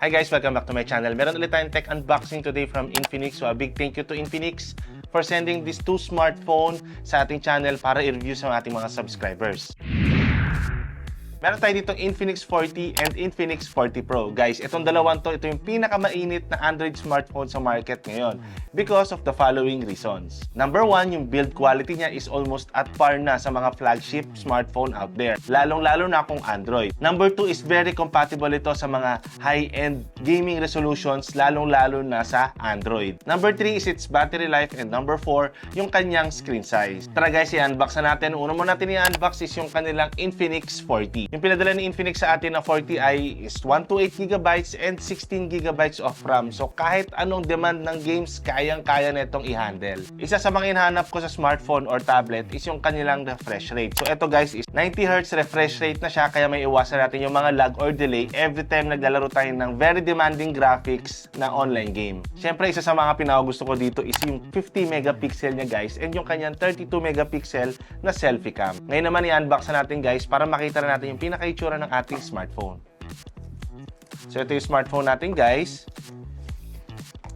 Hi guys, welcome back to my channel. Meron ulit tayong tech unboxing today from Infinix. So a big thank you to Infinix for sending these two smartphone sa ating channel para i-review sa ating mga subscribers. Meron tayo dito Infinix 40 and Infinix 40 Pro. Guys, itong dalawang to, ito yung pinakamainit na Android smartphone sa market ngayon because of the following reasons. Number one, yung build quality niya is almost at par na sa mga flagship smartphone out there. Lalong-lalo na kung Android. Number two is very compatible ito sa mga high-end gaming resolutions, lalong-lalo na sa Android. Number three is its battery life, and number four, yung kanyang screen size. Tara guys, i-unbox na natin. Una mo natin i-unbox is yung kanilang Infinix 40. Yung pinadala ni Infinix sa atin na 40i is 128GB and 16GB of RAM. So kahit anong demand ng games, kayang-kaya na itong i-handle. Isa sa mga hinahanap ko sa smartphone or tablet is yung kanilang refresh rate. So ito guys is 90Hz refresh rate na siya, kaya may iwasan natin yung mga lag or delay every time naglalaro tayo ng very demanding graphics na online game. Siyempre, isa sa mga pinakagusto ko dito is yung 50 megapixel niya guys and yung kanyang 32 megapixel na selfie cam. Ngayon naman i-unbox na natin guys para makita na natin yung pinaka-itsura ng ating smartphone. So ito yung smartphone natin guys.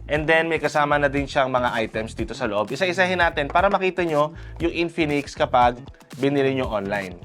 And then may kasama na din siyang mga items dito sa loob. Isa-isahin natin para makita nyo yung Infinix kapag binili nyo online.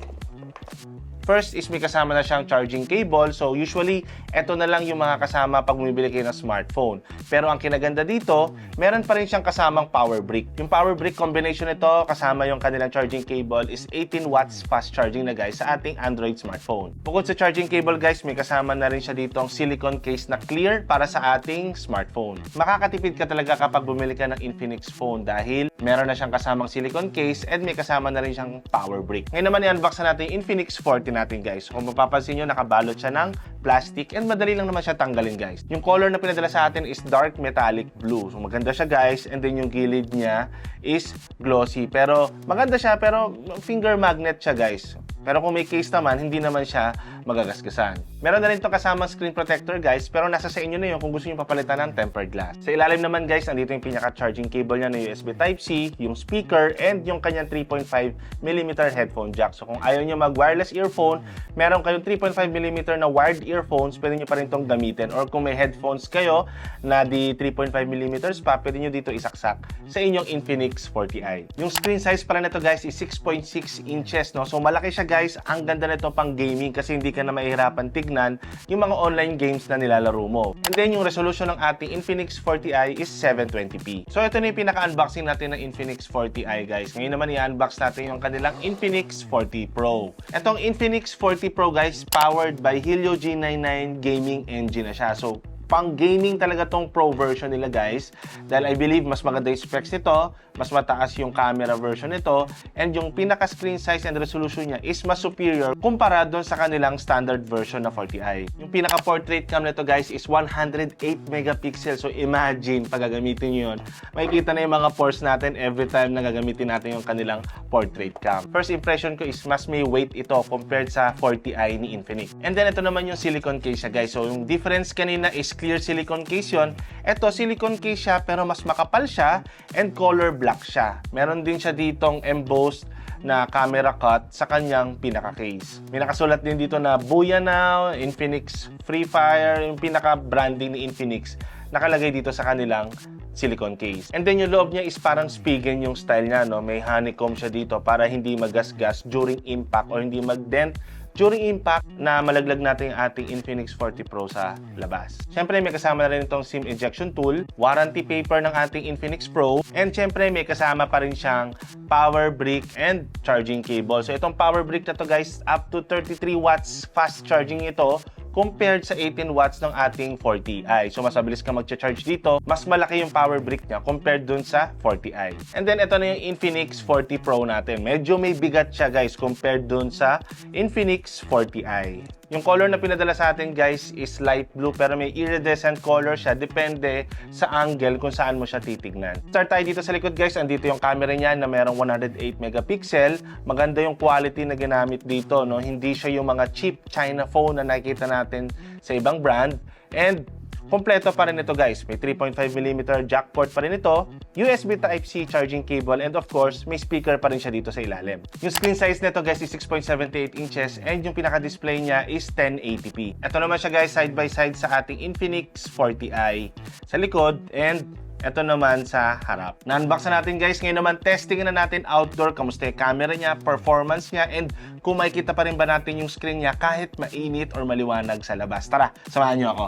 First is may kasama na siyang charging cable. So usually, eto na lang yung mga kasama pag bumibili kayo ng smartphone. Pero ang kinaganda dito, meron pa rin siyang kasamang power brick. Yung power brick combination nito, kasama yung kanilang charging cable is 18 watts fast charging na guys sa ating Android smartphone. Bukod sa charging cable guys, may kasama na rin siya ditong silicone case na clear para sa ating smartphone. Makakatipid ka talaga kapag bumili ka ng Infinix phone dahil meron na siyang kasamang silicone case and may kasama na rin siyang power brick. Ngayon naman i-unbox na natin yung Infinix 40 natin guys. Kung mapapansin nyo, nakabalot siya ng plastic and madali lang naman siya tanggalin guys. Yung color na pinadala sa atin is dark metallic blue. So maganda siya guys, and then yung gilid niya is glossy. Pero maganda siya, pero finger magnet siya guys. Pero kung may case naman, hindi naman siya magagasgasan. Meron na rin itong kasamang screen protector guys, pero nasa sa inyo na yun kung gusto nyo papalitan ng tempered glass. Sa ilalim naman guys, nandito yung pinaka-charging cable niya na USB Type-C, yung speaker, and yung kanyang 3.5mm headphone jack. So kung ayaw nyo mag-wireless earphone, meron kayong 3.5mm na wired earphones, pwede nyo pa rin itong gamitin. Or kung may headphones kayo na di 3.5mm pa, pwede nyo dito isaksak sa inyong Infinix 40i. Yung screen size pala nito guys is 6.6 inches, no? So malaki siya guys. Ang ganda nito pang gaming kasi hindi ka na mahihirapan tignan yung mga online games na nilalaro mo. And then yung resolution ng ating Infinix 40i is 720p. So ito na yung pinaka-unboxing natin ng Infinix 40i guys. Ngayon naman i-unbox natin yung kanilang Infinix 40 Pro. Itong Infinix 40 Pro guys, powered by Helio G99 gaming engine na siya. So pang gaming talaga tong Pro version nila guys, dahil I believe mas maganda yung specs nito, mas mataas yung camera version nito, and yung pinaka screen size and resolution niya is mas superior kumpara doon sa kanilang standard version na 40i. Yung pinaka portrait cam nito guys is 108 megapixel. So imagine pag gagamitin nyo yun, makikita na yung mga pores natin every time na gagamitin natin yung kanilang portrait cam. First impression ko is mas may weight ito compared sa 40i ni Infinix. And then ito naman yung silicone case siya guys. So yung difference kanina is clear silicone case yun. Ito, silicone case siya pero mas makapal siya and color black siya. Meron din siya ditong embossed na camera cut sa kanyang pinaka-case. May nakasulat din dito na Booyah Now, Infinix Free Fire, yung pinaka-branding ni Infinix nakalagay dito sa kanilang silicone case. And then yung loob niya is parang spigen yung style niya, no? May honeycomb siya dito para hindi magasgas during impact or hindi mag-dent during impact na malaglag natin yung ating Infinix 40 Pro sa labas. Siyempre, may kasama na rin itong SIM ejection tool, warranty paper ng ating Infinix Pro, and siyempre, may kasama pa rin siyang power brick and charging cable. So, itong power brick na to guys, up to 33 watts fast charging ito compared sa 18 watts ng ating 40i. So, mas mabilis ka mag-charge dito. Mas malaki yung power brick niya compared dun sa 40i. And then, ito na yung Infinix 40 Pro natin. Medyo may bigat siya guys compared dun sa Infinix 40i. Yung color na pinadala sa atin guys is light blue pero may iridescent color siya. Depende sa angle kung saan mo siya titignan. Start tayo dito sa likod guys. Andito yung camera niya na merong 108 megapixel. Maganda yung quality na ginamit dito, no? Hindi siya yung mga cheap China phone na nakikita natin sa ibang brand. And Kompleto pa rin ito guys. May 3.5mm jack port pa rin ito, USB Type-C charging cable, and of course, may speaker pa rin siya dito sa ilalim. Yung screen size nito guys is 6.78 inches and yung pinaka-display niya is 1080p. Ito naman siya guys side by side sa ating Infinix 40i sa likod and ito naman sa harap. Na-unbox na natin guys. Ngayon naman testing na natin outdoor. Kamusta yung camera niya, performance niya, and kung makikita pa rin ba natin yung screen niya kahit mainit or maliwanag sa labas. Tara, samahan niyo ako.